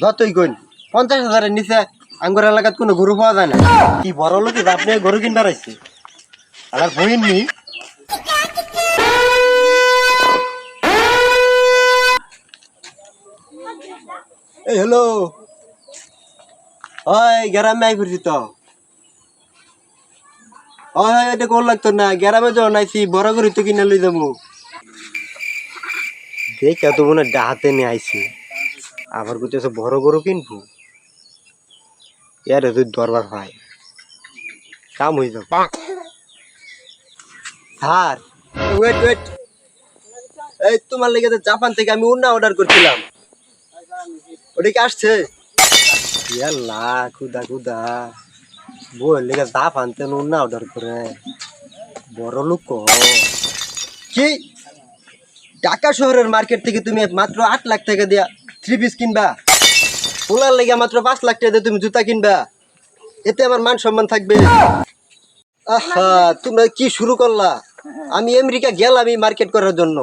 যতই কইন 50,000-এর নিচে আঙ্গুর এলাকাত কোনো গরু পাওয়া যায় না। কি বড় লোকে আপনি গরু কিনবার আসছে আমার বইন নি। এই হ্যালো, ওই গ্রামে আই ঘুরছি তো। ওই এটা কোন লাগতো না, গ্রামে যখন আইছি বড় গরু তো কিনে লই যাবো। দেখ তো মনে ডাহাতে নিয়ে আইছি, আবার কোথাও বড় গরু কিনবো। এর তুই দরবার হয় কাম হয়ে যাবে। স্যার ওয়েট ওয়েট, এই তোমার লেগে জাপান থেকে আমি উন্না অর্ডার করছিলাম, ওটা কি আসছে? ইয়াল্লা খুদা খুদা, বই লেগে জাপান থেকে উন্না অর্ডার করে বড় লোক কি? ঢাকা শহরের মার্কেট থেকে তুমি মাত্র 8 লাখ টাকা দিয়া 3 পিস কিনবা, ওনার লেগে মাত্র 5 লাখ টাকা দিয়ে তুমি জুতা কিনবা, এতে আমার মান সম্মান থাকবে? আহা তোমরা কি শুরু করলা? আমি আমেরিকা গেলাম এই মার্কেট করার জন্য,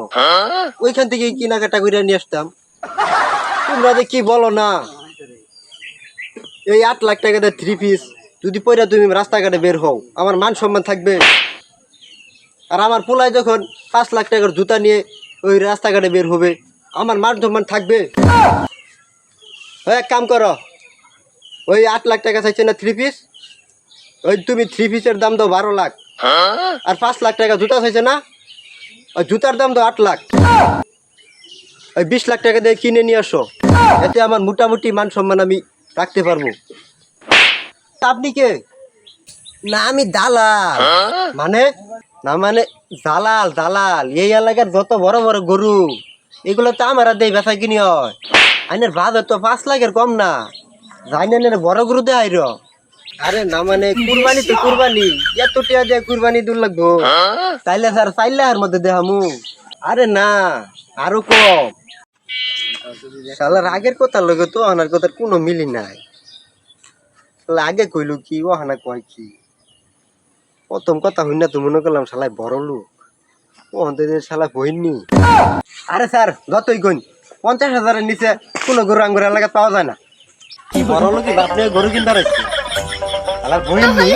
ওইখান থেকে কেনাকাটা করে নিয়ে আসতাম। তোমরা যে কি বলো না, এই 8 লাখ টাকা দিয়ে 3 পিস যদি পয়রা তুমি রাস্তাঘাটে বের হও আমার মান সম্মান থাকবে? আর আমার পোলায় যখন 5 লাখ টাকার জুতা নিয়ে ওই রাস্তাঘাটে বের হবে আমার মান সম্মান থাকবে? এক কাম করো, ওই 8 লাখ টাকা চাইছে না 3 পিস, ওই তুমি 3 পিসের দাম দাও 12 লাখ, আর 5 লাখ টাকা জুতা চাইছে না, ওই জুতার দাম দাও 8 লাখ, ওই 20 লাখ টাকা দিয়ে কিনে নিয়ে আসো, এতে আমার মোটামুটি মান সম্মান আমি রাখতে পারবো। আপনি কে? না আমি দালাল। মানে? না মানে দালাল দালাল, এই এলাকার যত বড় বড় গরু এগুলো তো আমার দেয় বেচা কিনি হয়। আইনের বাজার তো 5 লাখের কম না, জানেন বড় গরু দেয় আইর। আরে না মানে কুরবানি তো কুরবানি, এত টাকা দিয়ে কুরবানি দূর লাগবো, তাইলে স্যার 4 লাখের মধ্যে দেখামু। আরে না আরো কম। শালার আগের কথার লগে তো আনার কথার কোনো মিলি নাই। আগে কইল কি ও হানা কয় কি, প্রথম কথা হই না তো মনে করলাম শালাই বড় লোক, ও শালা বইনি। আরে স্যার যতই কইন 50,000-এর নিচে কোনো গরু আঙ্গুর এলাকা পাওয়া যায় না। কি বড় লোক আপনি গরু কিনবার আসছে, শালা বইনি।